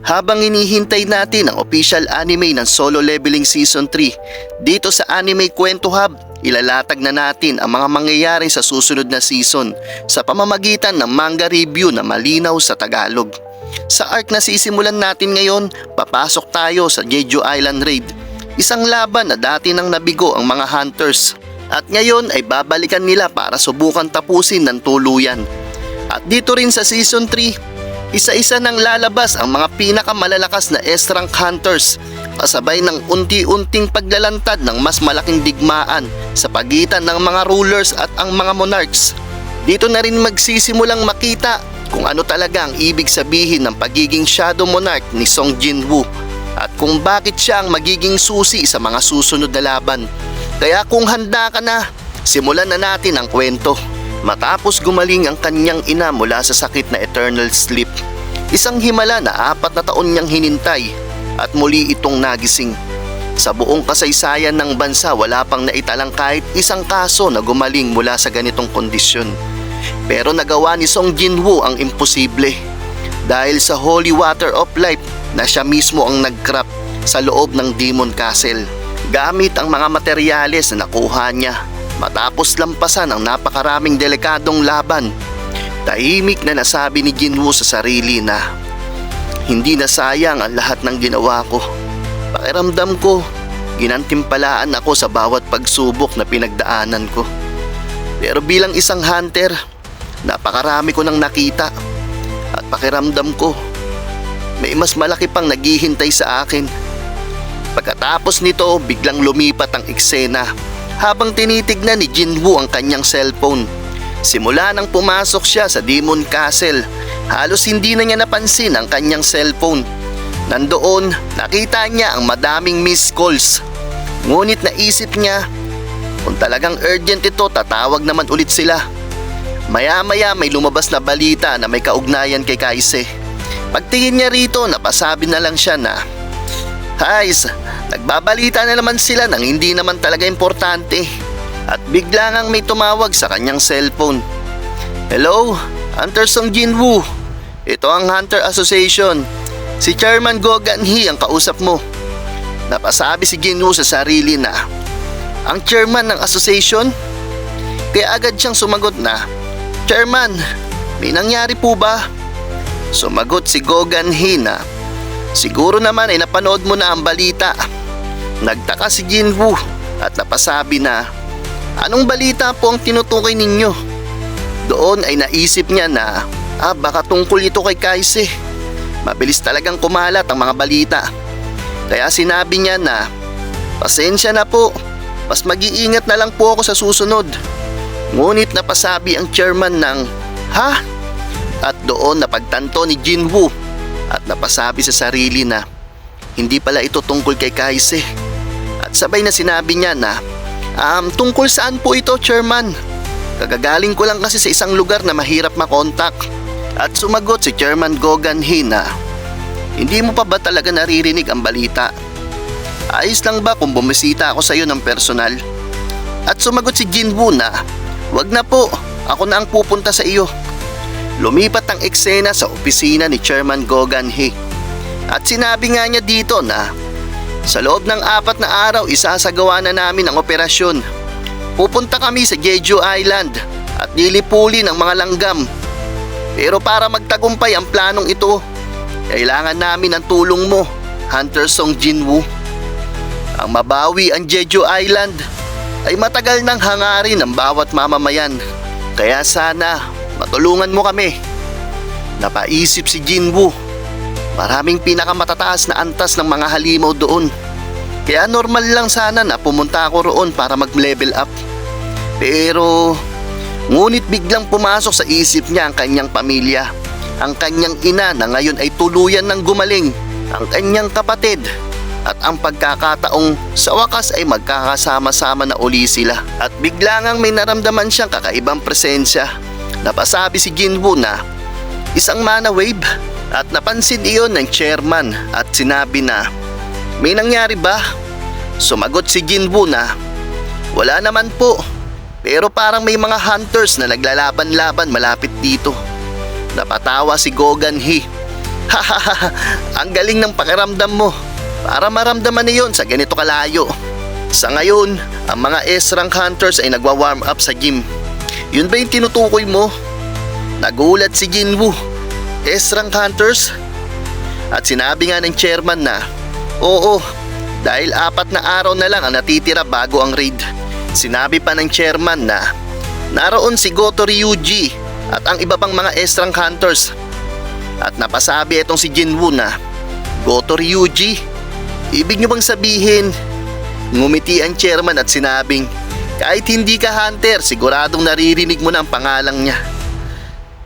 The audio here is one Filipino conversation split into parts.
Habang hinihintay natin ang official anime ng Solo Leveling Season 3, dito sa Anime Kwento Hub, ilalatag na natin ang mga mangyayari sa susunod na season sa pamamagitan ng manga review na malinaw sa Tagalog. Sa arc na sisimulan natin ngayon, papasok tayo sa Jeju Island Raid, isang laban na dati nang nabigo ang mga hunters at ngayon ay babalikan nila para subukan tapusin ng tuluyan. At dito rin sa Season 3, isa-isa nang lalabas ang mga pinakamalalakas na S-rank hunters kasabay ng unti-unting paglalantad ng mas malaking digmaan sa pagitan ng mga rulers at ang mga monarchs. Dito na rin magsisimulang makita kung ano talaga ang ibig sabihin ng pagiging Shadow Monarch ni Song Jinwoo at kung bakit siya ang magiging susi sa mga susunod na laban. Kaya kung handa ka na, simulan na natin ang kwento. Matapos gumaling ang kanyang ina mula sa sakit na eternal sleep, isang himala na 4 na taon niyang hinintay at muli itong nagising. Sa buong kasaysayan ng bansa wala pang naitalang kahit isang kaso na gumaling mula sa ganitong kondisyon. Pero nagawa ni Song Jinwoo ang imposible dahil sa Holy Water of Life na siya mismo ang nag-craft sa loob ng Demon Castle gamit ang mga materyales na nakuha niya. Matapos lampasan ang napakaraming delikadong laban, tahimik na nasabi ni Jinwoo sa sarili na hindi na sayang ang lahat ng ginawa ko. Pakiramdam ko, ginantimpalaan ako sa bawat pagsubok na pinagdaanan ko. Pero bilang isang hunter, napakarami ko nang nakita at pakiramdam ko, may mas malaki pang naghihintay sa akin. Pagkatapos nito, biglang lumipat ang eksena habang tinitignan ni Jinwoo ang kanyang cellphone. Simula nang pumasok siya sa Demon Castle, halos hindi na niya napansin ang kanyang cellphone. Nandoon, nakita niya ang madaming missed calls. Ngunit naisip niya, kung talagang urgent ito, tatawag naman ulit sila. Maya-maya may lumabas na balita na may kaugnayan kay Kaise. Pagtingin niya rito, napasabi na lang siya na, "Guys, nagbabalita na naman sila ng hindi naman talaga importante." At bigla ngang may tumawag sa kanyang cellphone. "Hello, Hunter Song Jinwoo. Ito ang Hunter Association. Si Chairman Go Gan-hee ang kausap mo." Napasabi si Jinwoo sa sarili na, "Ang chairman ng association?" Kaya agad siyang sumagot na, "Chairman, may nangyari po ba?" Sumagot si Go Gan-hee na, "Siguro naman ay napanood mo na ang balita." Nagtaka si Jinwoo at napasabi na, "Anong balita po ang tinutukoy ninyo?" Doon ay naisip niya na, baka tungkol ito kay Kaise. Mabilis talagang kumalat ang mga balita. Kaya sinabi niya na, "Pasensya na po, mas mag-iingat na lang po ako sa susunod." Ngunit napasabi ang chairman ng, "Ha?" At doon napagtanto ni Jinwoo at napasabi sa sarili na hindi pala ito tungkol kay Kaise. At sabay na sinabi niya na, Tungkol saan po ito, Chairman? Kagagaling ko lang kasi sa isang lugar na mahirap makontak." At sumagot si Chairman Go Gan-hee na, "Hindi mo pa ba talaga naririnig ang balita? Ayos lang ba kung bumisita ako sa iyo ng personal?" At sumagot si Jinwoo na, "Wag na po, ako na ang pupunta sa iyo." Lumipat ang eksena sa opisina ni Chairman Go Gan-hee. At sinabi nga niya dito na, "Sa loob ng 4 na araw, isasagawa na namin ang operasyon. Pupunta kami sa Jeju Island at lilipulin ang mga langgam. Pero para magtagumpay ang planong ito, kailangan namin ang tulong mo, Hunter Song Jinwoo. Ang mabawi ang Jeju Island ay matagal nang hangarin ng bawat mamamayan. Kaya sana matulungan mo kami." Napaisip si Jinwoo. Maraming pinakamatataas na antas ng mga halimaw doon. Kaya normal lang sana na pumunta ako roon para mag-level up. Pero ngunit biglang pumasok sa isip niya ang kanyang pamilya, ang kanyang ina na ngayon ay tuluyan ng gumaling, ang kanyang kapatid, at ang pagkakataong sa wakas ay magkakasama-sama na uli sila. At bigla ngang may naramdaman siyang kakaibang presensya. Napasabi si Jinwoo na isang mana wave. At napansin iyon ng chairman at sinabi na, "May nangyari ba?" Sumagot si Jinwoo na, "Wala naman po, pero parang may mga hunters na naglalaban-laban malapit dito." Napatawa si Go Gan-hee Hahaha, ang galing ng pakiramdam mo. Para maramdaman niyon sa ganito kalayo. Sa ngayon, ang mga S-rank hunters ay nagwa-warm up sa gym. Yun ba yung tinutukoy mo? Nagulat si Jinwoo. S-rank hunters? At sinabi nga ng chairman na, oo, dahil 4 na araw na lang ang natitira bago ang raid. Sinabi pa ng chairman na naroon si Goto Ryuji at ang iba pang mga S-rank hunters. At napasabi itong si Jinwoo na, Goto Ryuji? Ibig niyo bang sabihin? Ngumiti ang chairman at sinabing, kahit hindi ka hunter, siguradong naririnig mo na ang pangalang niya.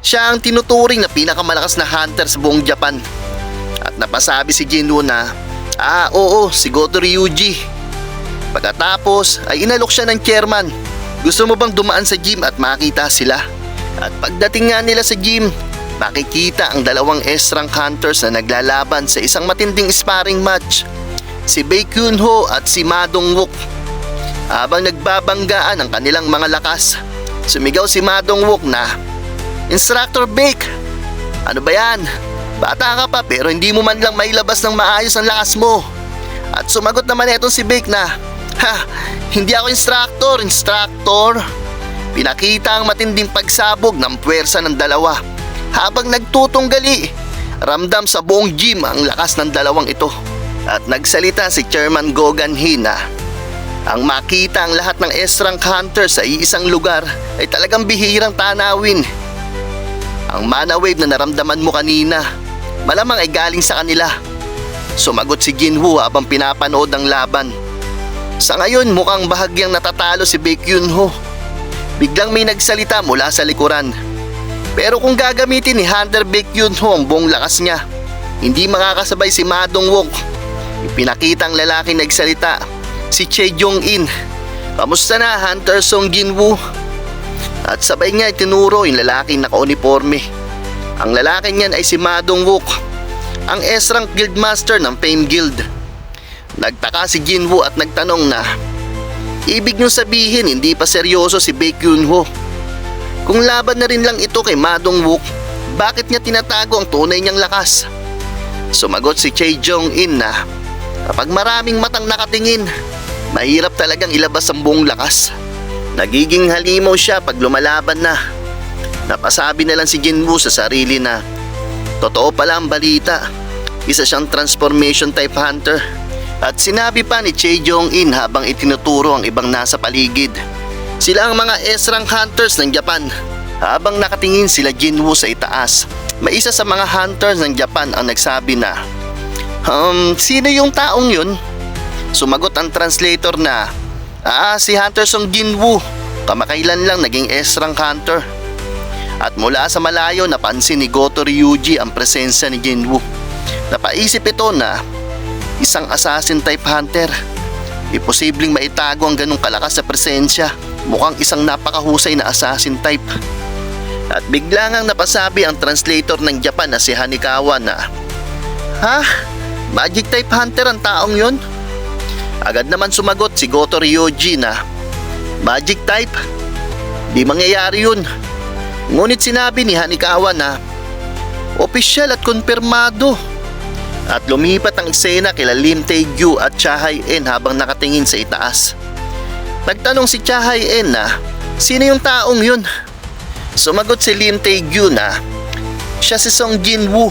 Siya ang tinuturing na pinakamalakas na hunter sa buong Japan. At napasabi si Jinwoo na, oo, si Goto Ryuji. Pagkatapos ay inalok siya ng chairman. Gusto mo bang dumaan sa gym at makita sila? At pagdating nga nila sa gym, makikita ang dalawang S-rank hunters na naglalaban sa isang matinding sparring match. Si Baek Kyun-ho at si Ma Dong-wook. Habang nagbabanggaan ang kanilang mga lakas, sumigaw si Ma Dong-wook na, Instructor Baek, ano ba yan? Bata ka pa pero hindi mo man lang mailabas ng maayos ang lakas mo. At sumagot naman itong si Baek na, hindi ako instructor. Pinakita ang matinding pagsabog ng puwersa ng dalawa. Habang nagtutunggali, ramdam sa buong gym ang lakas ng dalawang ito. At nagsalita si Chairman Gogan Hee na, ang makita ang lahat ng S-rank hunters sa iisang lugar ay talagang bihirang tanawin. Ang mana wave na naramdaman mo kanina, malamang ay galing sa kanila. Sumagot si Jinwoo habang pinapanood ang laban. Sa ngayon mukhang bahagyang natatalo si Baek Kyun-ho. Biglang may nagsalita mula sa likuran. Pero kung gagamitin ni Hunter Baek Kyun-ho ang buong lakas niya, hindi makakasabay si Ma Dong-wook. Ipinakita ang lalaking nagsalita, si Chae Jong-in. Kamusta na, Hunter Song Jinwoo? At sabay niya itinuro yung lalaking naka-uniforme. Ang lalaking niyan ay si Ma Dong-wook, ang S-rank guildmaster ng Fame Guild. Nagtaka si Jinwoo at nagtanong na, ibig niyong sabihin hindi pa seryoso si Baek Kyun-ho? Kung laban na rin lang ito kay Ma Dong-wook, bakit niya tinatago ang tunay niyang lakas? Sumagot si Chae Jong-in na, kapag maraming matang nakatingin, mahirap talagang ilabas ang buong lakas. Nagiging halimaw siya pag lumalaban na. Napasabi na lang si Jinwoo sa sarili na, totoo pala ang balita, isa siyang transformation type hunter. At sinabi pa ni Chae Jong-in habang itinuturo ang ibang nasa paligid, sila ang mga S-rank hunters ng Japan. Habang nakatingin sila Jinwoo sa itaas, may isa sa mga hunters ng Japan ang nagsabi na, sino yung taong yun? Sumagot ang translator na, si Hunter Song Jinwoo, kamakailan lang naging S-rank hunter. At mula sa malayo napansin ni Goto Ryuji ang presensya ni Jinwoo. Napaisip ito na isang assassin type hunter. Imposibleng maitago ang ganong kalakas sa presensya. Mukhang isang napakahusay na assassin type. At bigla ngang napasabi ang translator ng Japan na si Hanikawa na, Magic type hunter ang taong yun? Agad naman sumagot si Goto Ryuji na, Magic type? Di mangyayari yun. Ngunit sinabi ni Hanikawa na, opisyal at konfirmado. At lumipat ang eksena kila Lim Tae-gyu at Cha Hae-in habang nakatingin sa itaas. Nagtanong si Cha Hae-in na, sino yung taong yun? Sumagot si Lim Tae-gyu na, siya si Song Jinwoo,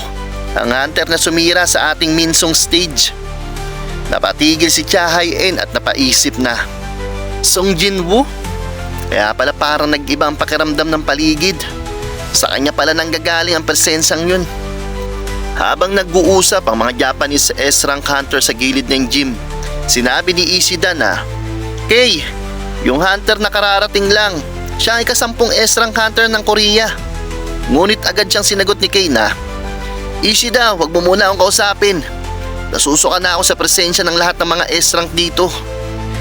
ang hunter na sumira sa ating minsong stage. Napatigil si Cha Hae-in at napaisip na, Song Jinwoo? Kaya pala parang nag-iba ang pakiramdam ng paligid. Sa kanya pala nanggagaling ang presensang yun. Habang nag-uusap ang mga Japanese S-rank hunter sa gilid ng gym, sinabi ni Ishida na, Kay, yung hunter na kararating lang, siya ay kasampung S-rank hunter ng Korea. Ngunit agad siyang sinagot ni Kay na, Ishida, wag mo muna akong kausapin. Nasusuka na ako sa presensya ng lahat ng mga S-rank dito.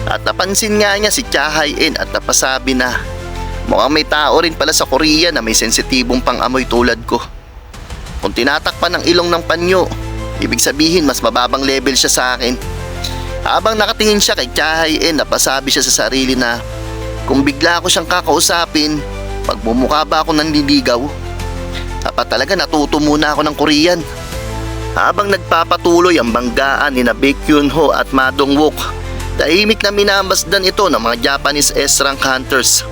At napansin nga niya si Cha Hae-in at napasabi na, mukhang may tao rin pala sa Korea na may sensitibong pang-amoy tulad ko. Kung tinatakpan ng ilong ng panyo, ibig sabihin mas mababang level siya sa akin. Habang nakatingin siya kay Cha Hae-in, napasabi siya sa sarili na, kung bigla ko siyang kakausapin, pagmumukha ba ako nanliligaw? Dapat talaga natuto muna ako ng Korean. Habang nagpapatuloy ang banggaan ni na Baekhyunho at Ma Dongwook, tahimik na minamasdan ito ng mga Japanese S-rank hunters.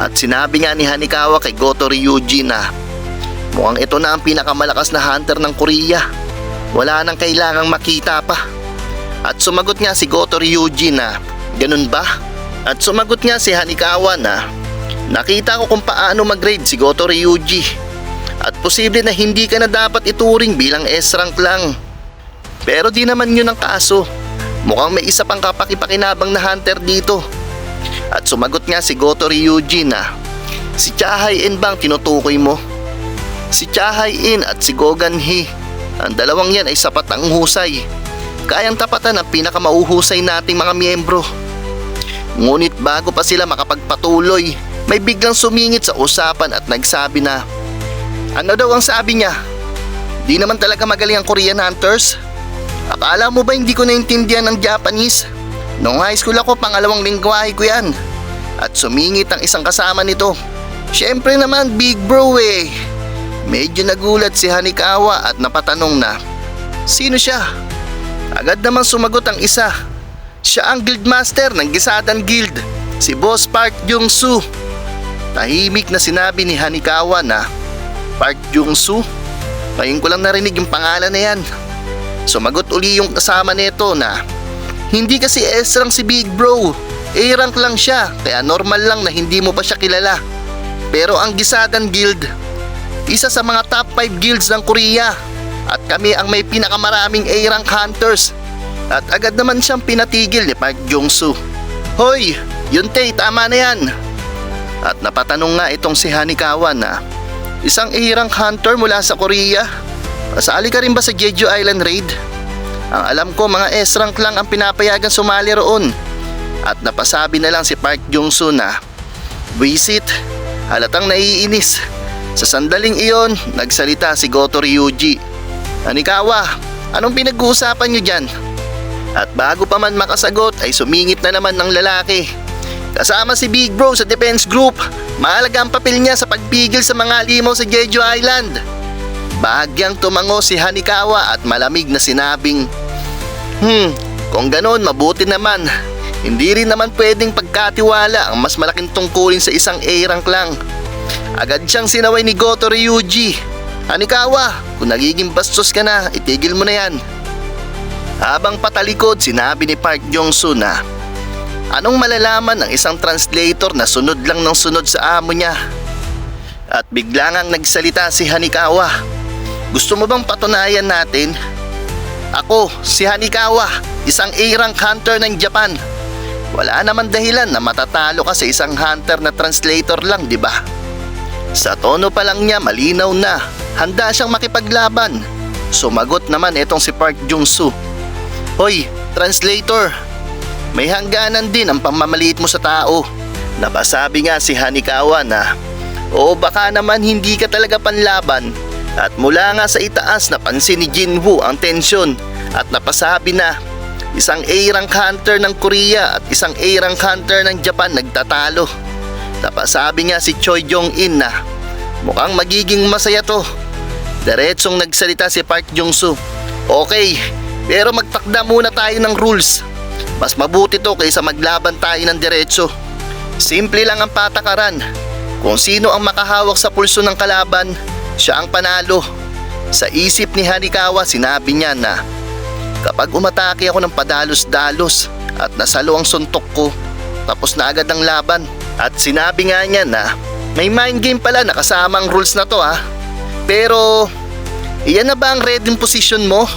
At sinabi nga ni Hanikawa kay Goto Ryuji na mukhang ito na ang pinakamalakas na hunter ng Korea. Wala nang kailangang makita pa. At sumagot nga si Goto Ryuji na ganun ba? At sumagot nga si Hanikawa na nakita ko kung paano mag-grade si Goto Ryuji. At posible na hindi ka na dapat ituring bilang S-rank lang. Pero di naman yun ang kaso. Mukhang may isa pang kapakipakinabang na hunter dito. At sumagot nga si Goto Ryuji na si Cha Hae-in bang tinutukoy mo? Si Cha Hae-in at si Gogan Hee, ang dalawang yan ay sapat ang husay. Kayang tapatan ang pinakamauhusay nating mga miyembro. Ngunit bago pa sila makapagpatuloy, may biglang sumingit sa usapan at nagsabi na ano daw ang sabi niya? Di naman talaga magaling ang Korean hunters? Akala mo ba hindi ko naintindihan ng Japanese? Noong high school ako, pangalawang lingwahe ko yan. At sumingit ang isang kasama nito. Siyempre naman, big bro eh. Medyo nagulat si Hanikawa at napatanong na sino siya? Agad naman sumagot ang isa. Siya ang guildmaster ng Gisadan Guild, si Boss Park Jung-soo. Tahimik na sinabi ni Hanikawa na Park Jung-soo? Ngayon ko lang narinig yung pangalan na yan. Sumagot uli yung kasama nito na hindi kasi S-rank si Big Bro, A-rank lang siya, kaya normal lang na hindi mo pa siya kilala. Pero ang Gisadan Guild, isa sa mga top 5 guilds ng Korea, at kami ang may pinakamaraming A-rank hunters. At agad naman siyang pinatigil ni Park Jung-soo. Hoy, yun Tay, tama na yan. At napatanong nga itong si Hanikawa na isang A-rank hunter mula sa Korea. Kasali ka rin ba sa Jeju Island Raid? Ang alam ko mga S-rank lang ang pinapayagan sumali roon. At napasabi na lang si Park Jung-soo na visit, halatang naiinis. Sa sandaling iyon, nagsalita si Goto Ryuji. Hanikawa, anong pinag-uusapan nyo dyan? At bago pa man makasagot ay sumingit na naman ng lalaki. Kasama si Big Bro sa defense group. Mahalaga ang papel niya sa pagpigil sa mga limaw sa Jeju Island. Bahagyang tumango si Hanikawa at malamig na sinabing kung ganon mabuti naman. Hindi rin naman pwedeng pagkatiwala ang mas malaking tungkulin sa isang A-rank lang. Agad siyang sinaway ni Goto Ryuji. Hanikawa, kung nagiging bastos ka na, itigil mo na yan. Habang patalikod, sinabi ni Park Jung-soo na anong malalaman ng isang translator na sunod lang ng sunod sa amo niya? At bigla ngang nagsalita si Hanikawa. Gusto mo bang patunayan natin? Ako, si Hanikawa, isang A-rank hunter ng Japan. Wala naman dahilan na matatalo ka sa isang hunter na translator lang, di ba? Sa tono pa lang niya malinaw na handa siyang makipaglaban. Sumagot naman itong si Park Jung-soo. Hoy, translator, may hangganan din ang pamamaliit mo sa tao. Napasabi nga si Hanikawa na o baka naman hindi ka talaga panlaban. At mula nga sa itaas napansin ni Jinwoo ang tensyon at napasabi na isang A-rank hunter ng Korea at isang A-rank hunter ng Japan nagtatalo. Napasabi nga si Choi Jong-in na mukhang magiging masaya to. Diretsong nagsalita si Park Jung-soo. Okay, pero magtakda muna tayo ng rules. Mas mabuti to kaysa maglaban tayo ng diretso. Simple lang ang patakaran. Kung sino ang makahawak sa pulso ng kalaban, siya ang panalo. Sa isip ni Hanikawa, sinabi niya na kapag umatake ako ng padalos-dalos at nasalo ang suntok ko, tapos na agad ang laban. At sinabi nga niya na may mind game pala na kasama ang rules na to ha. Pero iyan na ba ang ready position mo?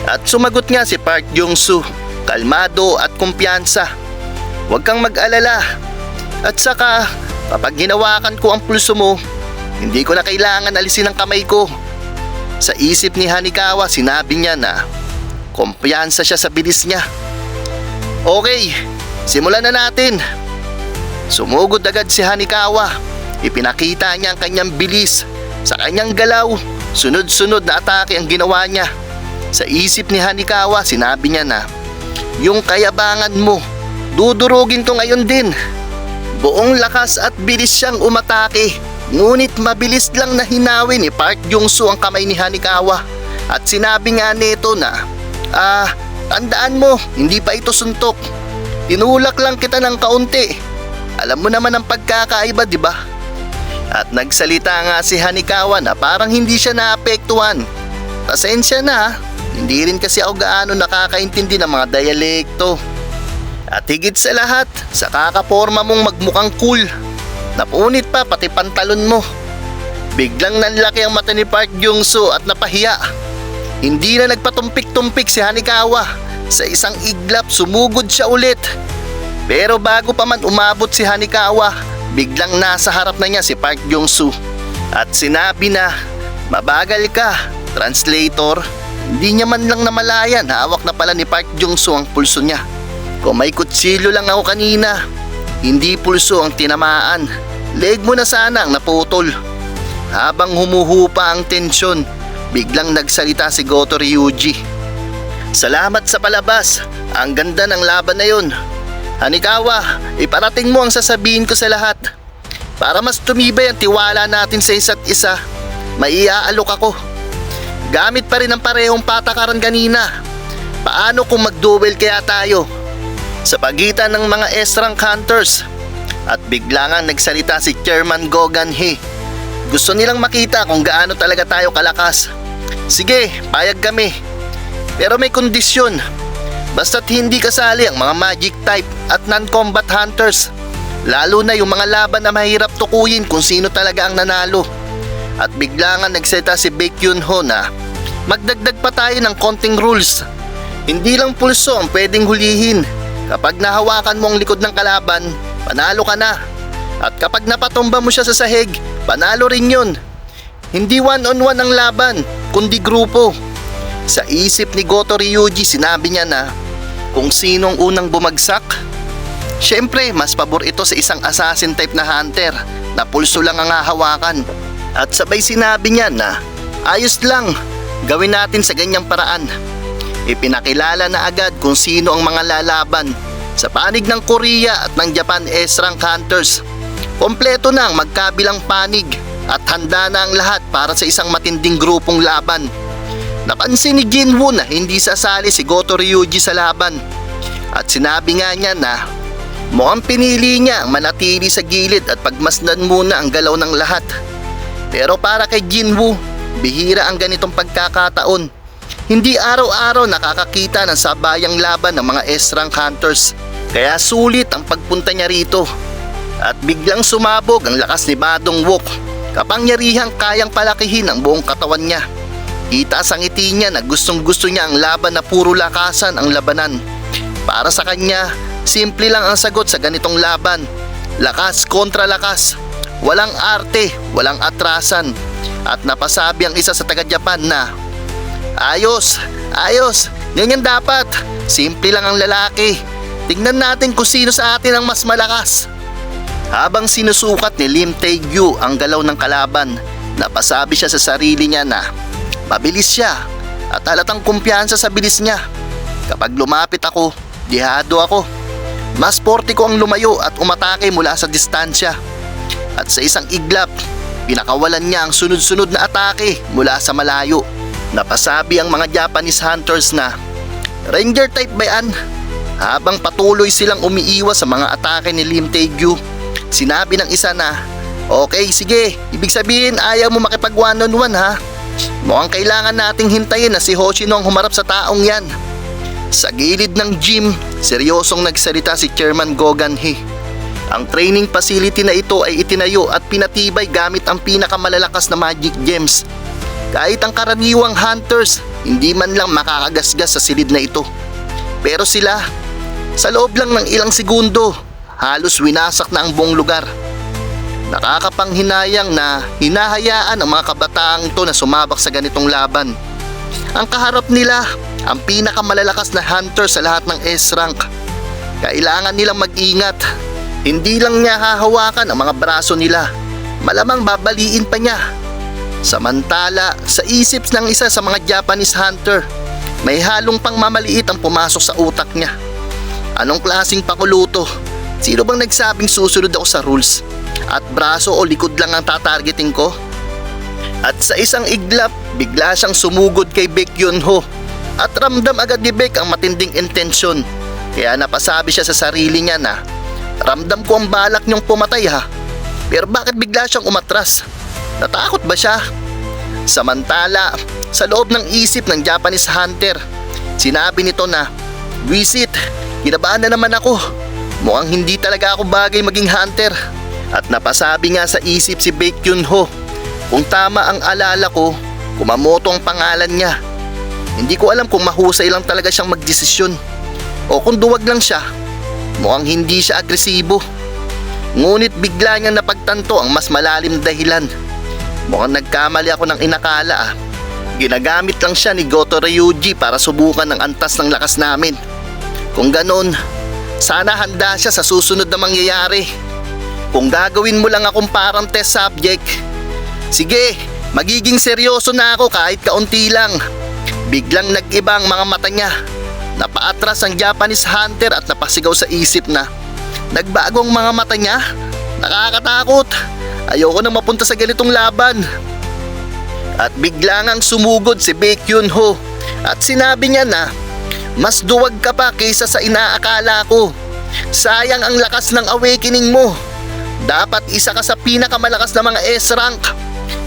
At sumagot nga si Park Jung-soo, kalmado at kumpiyansa. Huwag kang mag-alala. At saka kapag hinawakan ko ang pulso mo, hindi ko na kailangan alisin ang kamay ko. Sa isip ni Hanikawa, sinabi niya na kumpiyansa siya sa bilis niya. Okay, simulan na natin. Sumugod agad si Hanikawa. Ipinakita niya ang kanyang bilis. Sa kanyang galaw, sunod-sunod na atake ang ginawa niya. Sa isip ni Hanikawa, sinabi niya na yung kayabangan mo, dudurugin ko ngayon din. Buong lakas at bilis siyang umatake. Ngunit mabilis lang na hinawi ni Park Jung-soo ang kamay ni Hanikawa At sinabi nga nito na, tandaan mo, hindi pa ito suntok. Tinulak lang kita ng kaunti. Alam mo naman ang pagkakaiba, di ba? At nagsalita nga si Hanikawa na parang hindi siya naapektuhan. Pasensya na, hindi rin kasi ako gaano nakakaintindi ng mga dialekto. At higit sa lahat, sa kakaporma mong magmukhang cool. Napunit pa pati pantalon mo. Biglang nanlaki ang mata ni Park Jung-soo at napahiya. Hindi na nagpatumpik-tumpik si Hanikawa. Sa isang iglap sumugod siya ulit. Pero bago pa man umabot si Hanikawa, biglang nasa harap na niya si Park Jung-soo. At sinabi na, mabagal ka, translator. Hindi niya man lang namalayan, hawak na pala ni Park Jung-soo ang pulso niya. Kung may kutsilyo lang ako kanina, hindi pulso ang tinamaan. Leg mo na sana ang naputol. Habang humuhupa ang tensyon, biglang nagsalita si Goto Ryuji. Salamat sa palabas, ang ganda ng laban na yun. Hanikawa, iparating mo ang sasabihin ko sa lahat. Para mas tumibay ang tiwala natin sa isa't isa, maiaalok ako. Gamit pa rin ang parehong patakaran kanina. Paano kung mag-duel kaya tayo? Sa pagitan ng mga S-rank hunters. At bigla nga nagsalita si Chairman Gogan Hee. Gusto nilang makita kung gaano talaga tayo kalakas. Sige, payag kami. Pero may kondisyon. Basta't hindi kasali ang mga magic type at non-combat hunters. Lalo na yung mga laban na mahirap tukuyin kung sino talaga ang nanalo. At bigla nga nagsalita si Baekhyun-ho na magdagdag pa tayo ng konting rules. Hindi lang pulso ang pwedeng hulihin. Kapag nahawakan mo ang likod ng kalaban, panalo ka na. At kapag napatumba mo siya sa sahig, panalo rin yun. Hindi one-on-one ang laban, kundi grupo. Sa isip ni Goto Ryuji, sinabi niya na kung sinong unang bumagsak, syempre mas pabor ito sa isang assassin type na hunter na pulso lang ang hahawakan. At sabay sinabi niya na ayos lang, gawin natin sa ganyang paraan. Ipinakilala na agad kung sino ang mga lalaban. Sa panig ng Korea at ng Japan S-rank hunters, kompleto na ang magkabilang panig at handa na ang lahat para sa isang matinding grupong laban. Napansin ni Jinwoo na hindi sasali si Goto Ryuji sa laban. At sinabi nga niya na mukhang pinili niya ang manatili sa gilid at pagmasdan muna ang galaw ng lahat. Pero para kay Jinwoo, bihira ang ganitong pagkakataon. Hindi araw-araw nakakakita ng sabayang laban ng mga S-rank hunters. Kaya sulit ang pagpunta niya rito. At biglang sumabog ang lakas ni Badong Wook. Kapangyarihang kayang palakihin ang buong katawan niya. Kita sa ngiti niya na gustong-gusto niya ang laban na puro lakasan ang labanan. Para sa kanya, simple lang ang sagot sa ganitong laban. Lakas kontra lakas. Walang arte, walang atrasan. At napasabi ang isa sa taga-Japan na ayos, ganyan dapat. Simple lang ang lalaki. Tingnan natin kung sino sa atin ang mas malakas. Habang sinusukat ni Lim Tae-gyu ang galaw ng kalaban, napasabi siya sa sarili niya na mabilis siya at halatang kumpiyansa sa bilis niya. Kapag lumapit ako, dihado ako. Mas forte ko ang lumayo at umatake mula sa distansya. At sa isang iglap, pinakawalan niya ang sunod-sunod na atake mula sa malayo. Napasabi ang mga Japanese hunters na Ranger type ba yan? Habang patuloy silang umiiwas sa mga atake ni Lim Tae-gyu, sinabi ng isa na okay, sige, ibig sabihin ayaw mo makipag one-on-one ha? Mukhang kailangan nating hintayin na si Hoshino ang humarap sa taong yan. Sa gilid ng gym, seryosong nagsalita si Chairman Gogan Hee. Ang training facility na ito ay itinayo at pinatibay gamit ang pinakamalalakas na magic gems. Kahit ang karaniwang hunters, hindi man lang makakagasgas sa silid na ito. Pero sila, sa loob lang ng ilang segundo, halos winasak na ang buong lugar. Nakakapanghinayang na hinahayaan ang mga kabataang ito na sumabak sa ganitong laban. Ang kaharap nila, ang pinakamalalakas na hunter sa lahat ng S-rank. Kailangan nilang mag-ingat. Hindi lang niya hahawakan ang mga braso nila, malamang babaliin pa niya. Samantala, sa isip ng isa sa mga Japanese hunter, may halong pang mamaliit ang pumasok sa utak niya. Anong klaseng pakuluto? Sino bang nagsabing susunod ako sa rules? At braso o likod lang ang tatargeting ko? At sa isang iglap, bigla siyang sumugod kay Baek Yun-ho. At ramdam agad ni Baek ang matinding intensyon. Kaya napasabi siya sa sarili niya na, ramdam ko ang balak niyong pumatay ha. Pero bakit bigla siyang umatras? Natakot ba siya? Samantala, sa loob ng isip ng Japanese hunter, sinabi nito na, "Wisit, kinabahan na naman ako. Mukhang hindi talaga ako bagay maging hunter." At napasabi nga sa isip si Baek Yun-ho, kung tama ang alala ko, Kumamoto ang pangalan niya. Hindi ko alam kung mahusay lang talaga siyang magdesisyon o kung duwag lang siya. Mukhang hindi siya agresibo. Ngunit bigla niyang napagtanto ang mas malalim na dahilan. Mukhang nagkamali ako ng inakala. Ginagamit lang siya ni Goto Ryuji para subukan ang antas ng lakas namin. Kung ganon, sana handa siya sa susunod na mangyayari. Kung gagawin mo lang akong parang test subject, sige, magiging seryoso na ako kahit kaunti lang. Biglang nag-iba ang mga mata niya. Napaatras ang Japanese hunter at napasigaw sa isip na, nagbago ang mga mata niya? Nakakatakot. Ayoko nang mapunta sa ganitong laban. At biglang ang sumugod si Baek Yun-ho at sinabi niya na, mas duwag ka pa kaysa sa inaakala ko. Sayang ang lakas ng awakening mo. Dapat isa ka sa pinakamalakas na mga S-rank.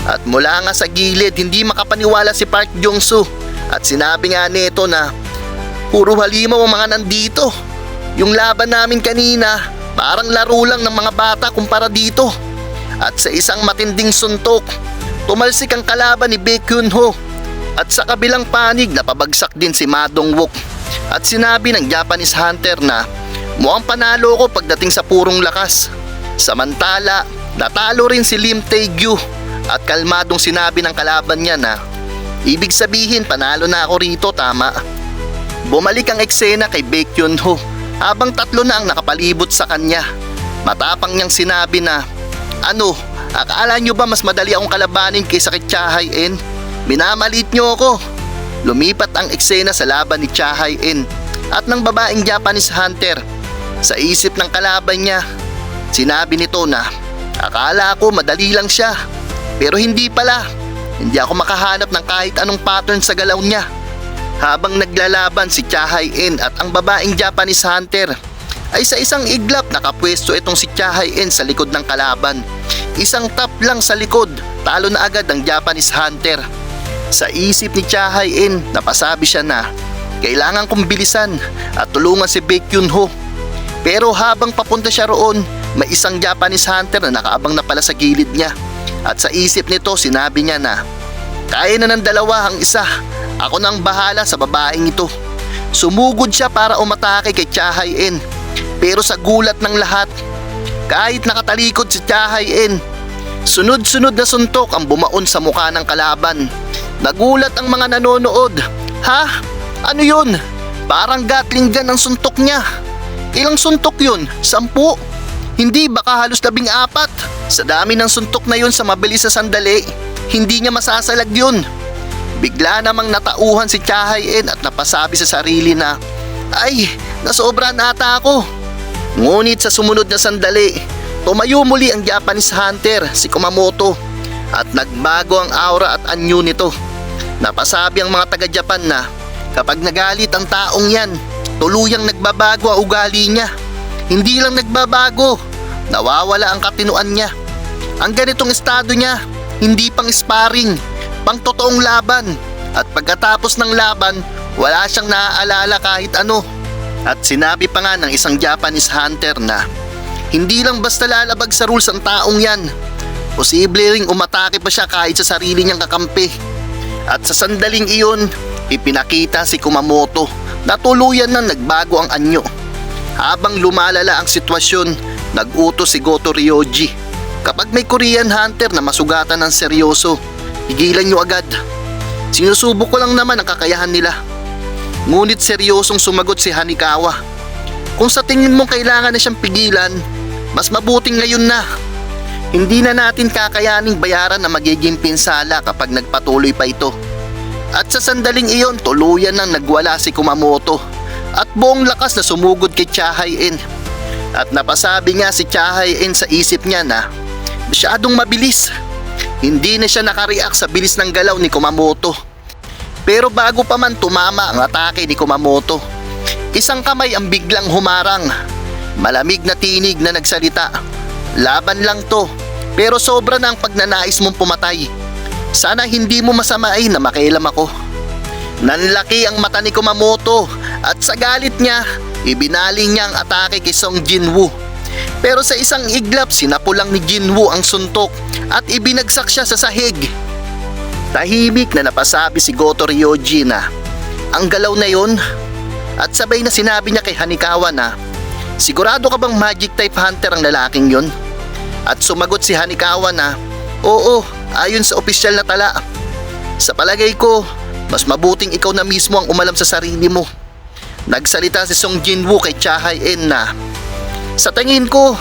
At mula nga sa gilid, hindi makapaniwala si Park Jong-soo. At sinabi nga nito na, puro halimaw ang mga nandito. Yung laban namin kanina, parang laro lang ng mga bata kumpara dito. At sa isang matinding suntok, tumalsik ang kalaban ni Baek Yun-ho. At sa kabilang panig, napabagsak din si Ma Dong-wook. At sinabi ng Japanese hunter na, mukhang panalo ko pagdating sa purong lakas. Samantala, natalo rin si Lim Tae-gyu. At kalmadong sinabi ng kalaban niya na, ibig sabihin panalo na ako rito, tama? Bumalik ang eksena kay Baek Yun-ho habang tatlo na ang nakapalibot sa kanya. Matapang niyang sinabi na, ano, akala niyo ba mas madali akong kalabanin kaysa kay Cha Hae-in? Minamalit niyo ako. Lumipat ang eksena sa laban ni Cha Hae-in at ng babaeng Japanese hunter. Sa isip ng kalaban niya, sinabi nito na, akala ko madali lang siya. Pero hindi pala. Hindi ako makahanap ng kahit anong pattern sa galaw niya. Habang naglalaban si Cha Hae-in at ang babaeng Japanese hunter, ay sa isang iglap nakapwesto itong si Cha Hae-in sa likod ng kalaban. Isang tap lang sa likod, talo na agad ang Japanese hunter. Sa isip ni Cha Hae-in, napasabi siya na, kailangan kong bilisan at tulungan si Baek Yun-ho. Pero habang papunta siya roon, may isang Japanese hunter na nakaabang na pala sa gilid niya. At sa isip nito, sinabi niya na, kaya na ng dalawa ang isa. Ako nang bahala sa babaeng ito. Sumugod siya para umatake kay Cha Hae-in. Pero sa gulat ng lahat, kahit nakatalikod si Cha Hae-in, sunod-sunod na suntok ang bumaon sa mukha ng kalaban. Nagulat ang mga nanonood. Ha? Ano yun? Parang Gatling gun ang suntok niya. Ilang suntok yun? 10? Hindi, baka halos 14. Sa dami ng suntok na yun sa mabilis na sandali, hindi niya masasalag yun. Bigla namang natauhan si Cha Hae-in at napasabi sa sarili na, ay, nasobra na ata ako. Ngunit sa sumunod na sandali, tumayo muli ang Japanese hunter, si Kumamoto, at nagbago ang aura at anyo nito. Napasabi ang mga taga-Japan na, kapag nagalit ang taong yan, tuluyang nagbabago ang ugali niya. Hindi lang nagbabago, nawawala ang katinuan niya. Ang ganitong estado niya, hindi pang sparring, pang totoong laban. At pagkatapos ng laban, wala siyang naaalala kahit ano. At sinabi pa nga ng isang Japanese hunter na, hindi lang basta lalabag sa rules ang taong yan. Posible ring umatake pa siya kahit sa sarili niyang kakampi. At sa sandaling iyon, ipinakita si Kumamoto na tuluyan na nagbago ang anyo. Habang lumalala ang sitwasyon, nag-utos si Goto Ryuji. Kapag may Korean hunter na masugatan ng seryoso, pigilan nyo agad. Sinusubok ko lang naman ang kakayahan nila. Ngunit seryosong sumagot si Hanikawa. Kung sa tingin mong kailangan na siyang pigilan, mas mabuting ngayon na. Hindi na natin kakayaning bayaran na magiging pinsala kapag nagpatuloy pa ito. At sa sandaling iyon, tuluyan nang nagwala si Kumamoto at buong lakas na sumugod kay Cha Hae-in. At napasabi nga si Cha Hae-in sa isip niya na, masyadong mabilis. hindi na siya nakareact sa bilis ng galaw ni Kumamoto. Pero bago pa man tumama ang atake ni Kumamoto, isang kamay ang biglang humarang. Malamig na tinig na nagsalita, "Laban lang to, pero sobra na ang pagnanais mong pumatay. Sana hindi mo masamain na makialam ako." Nanlaki ang mata ni Kumamoto at sa galit niya, ibinaling niya ang atake kay Song Jinwoo. Pero sa isang iglap, sinapulang ni Jinwoo ang suntok at ibinagsak siya sa sahig. Tahimik na napasabi si Goto Ryoji na ang galaw na yon, at sabay na sinabi niya kay Hanikawa na, "Sigurado ka bang magic type hunter ang lalaking yon?" At sumagot si Hanikawa na, "Oo, ayon sa opisyal na tala. Sa palagay ko, mas mabuting ikaw na mismo ang umalam sa sarili mo." Nagsalita si Song Jinwoo kay Cha Hae-in na, "Sa tingin ko,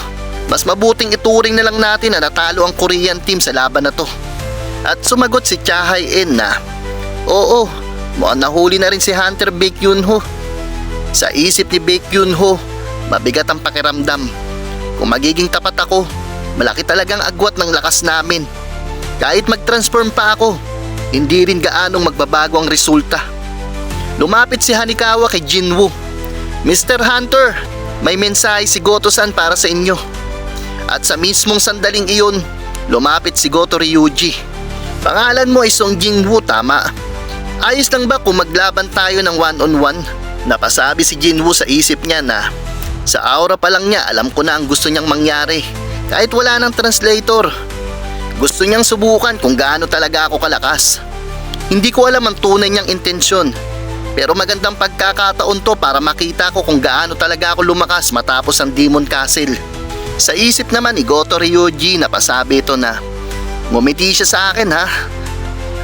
mas mabuting ituring na lang natin na natalo ang Korean team sa laban na to." At sumagot si Cha Hae-in na, "Oo, mukhang nahuli na rin si Hunter Baek Yoon-ho." Sa isip ni Baek Yoon-ho, mabigat ang pakiramdam. Kung magiging tapat ako, malaki talagang agwat ng lakas namin. Kahit mag-transform pa ako, hindi rin gaanong magbabago ang resulta. Lumapit si Hanikawa kay Jinwoo. "Mr. Hunter, may mensahe si Goto-san para sa inyo." At sa mismong sandaling iyon, lumapit si Goto Ryuji. "Pangalan mo ay Song Jinwoo, tama? Ayos lang ba kung maglaban tayo ng one-on-one?" Napasabi si Jinwoo sa isip niya na sa aura pa lang niya alam ko na ang gusto niyang mangyari kahit wala ng translator. Gusto niyang subukan kung gaano talaga ako kalakas. Hindi ko alam ang tunay niyang intensyon, pero magandang pagkakataon to para makita ko kung gaano talaga ako lumakas matapos ang Demon Castle. Sa isip naman ni Goto Ryoji, napasabi ito na, "Ngumiti siya sa akin ha."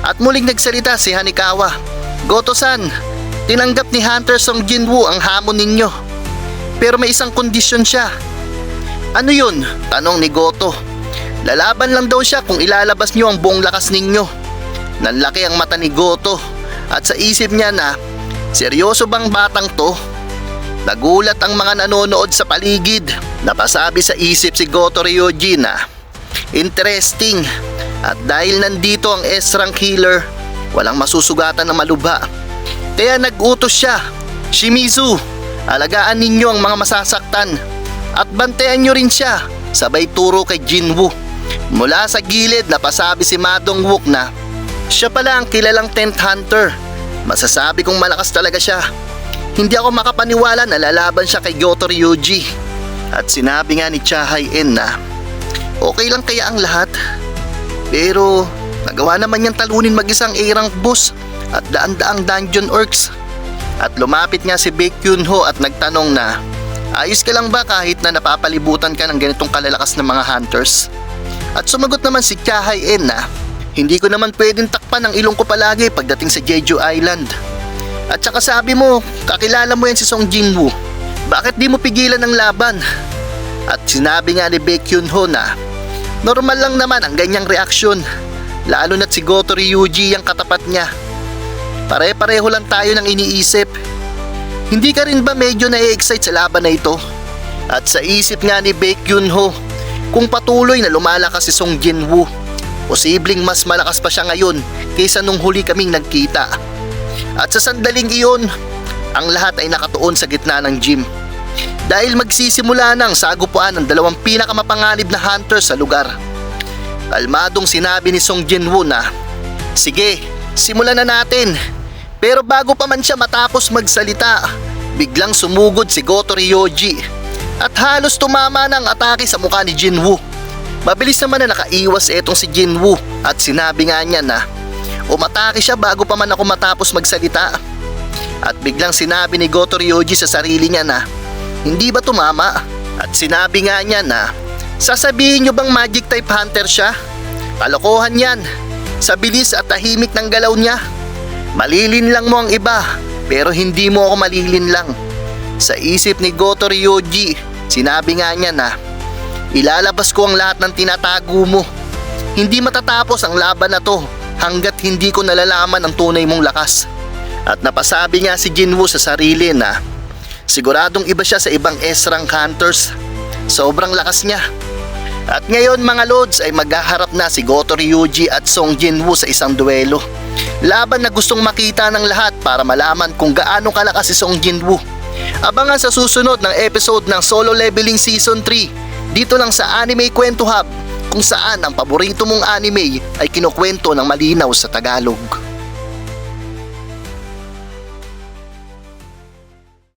At muling nagsalita si Hanikawa, "Goto-san, tinanggap ni Hunter Song Jinwoo ang hamon ninyo. Pero may isang kondisyon siya." "Ano yun?" tanong ni Goto. "Lalaban lang daw siya kung ilalabas niyo ang buong lakas ninyo." Nanlaki ang mata ni Goto at sa isip niya na, seryoso bang batang to? Nagulat ang mga nanonood sa paligid. Napasabi sa isip si Goto Ryoji na, interesting. At dahil nandito ang S-rank healer, walang masusugatan na malubha. Kaya nag-utos siya, "Shimizu, alagaan ninyo ang mga masasaktan at bantayan nyo rin siya." Sabay turo kay Jinwoo. Mula sa gilid, napasabi si Ma Dong-wook na siya pala ang kilalang tent hunter. Masasabi kong malakas talaga siya. Hindi ako makapaniwala na lalaban siya kay Goto Ryuji. At sinabi nga ni Cha Hae-in na okay lang kaya ang lahat. Pero nagawa naman niyang talunin mag-isang A-rank boss at daan-daang dungeon orcs. At lumapit nga si Baek Yoon-ho at nagtanong na, "Ayos ka lang ba kahit na napapalibutan ka ng ganitong kalalakas ng mga hunters?" At sumagot naman si Cha Hae-in na, "Hindi ko naman pwedeng takpan ang ilong ko palagi pagdating sa Jeju Island. At saka sabi mo, kakilala mo yan si Song Jinwoo. Bakit di mo pigilan ang laban?" At sinabi nga ni Baek Yoon-ho na normal lang naman ang ganyang reaksyon, lalo na't si Goto Ryuji ang katapat niya. Pare-pareho lang tayo ng iniisip. Hindi ka rin ba medyo na-excite sa laban na ito? At sa isip nga ni Baek Yoon-ho, kung patuloy na lumalakas si Song Jinwoo, posibleng mas malakas pa siya ngayon kaysa nung huli kaming nagkita. At sa sandaling iyon, ang lahat ay nakatuon sa gitna ng gym. Dahil magsisimula ng sagupuan ng dalawang pinakamapanganib na hunter sa lugar. Kalmadong sinabi ni Song Jinwoo na, "Sige, simulan na natin." Pero bago pa man siya matapos magsalita, biglang sumugod si Goto Ryoji at halos tumama ng atake sa mukha ni Jinwoo. Mabilis naman na nakaiwas etong si Jinwoo at sinabi nga niya na umatake siya bago pa man ako matapos magsalita. At biglang sinabi ni Goto Ryoji sa sarili niya na hindi ba tumama? At sinabi nga niya na sasabihin niyo bang magic type hunter siya? Kalokohan yan. Sa bilis at tahimik ng galaw niya, malilin lang mo ang iba pero hindi mo ako malilin lang. Sa isip ni Goto Ryoji, sinabi nga niya na ilalabas ko ang lahat ng tinatago mo. Hindi matatapos ang laban na to hanggat hindi ko nalalaman ang tunay mong lakas. At napasabi nga si Jinwoo sa sarili na siguradong iba siya sa ibang S-rank hunters. Sobrang lakas niya. At ngayon mga lods ay maghaharap na si Goto Ryuji at Song Jinwoo sa isang duelo. Laban na gustong makita ng lahat para malaman kung gaano kalakas si Song Jinwoo. Abangan sa susunod ng episode ng Solo Leveling Season 3 dito lang sa Anime Kwento Hub, kung saan ang paborito mong anime ay kinukwento ng malinaw sa Tagalog.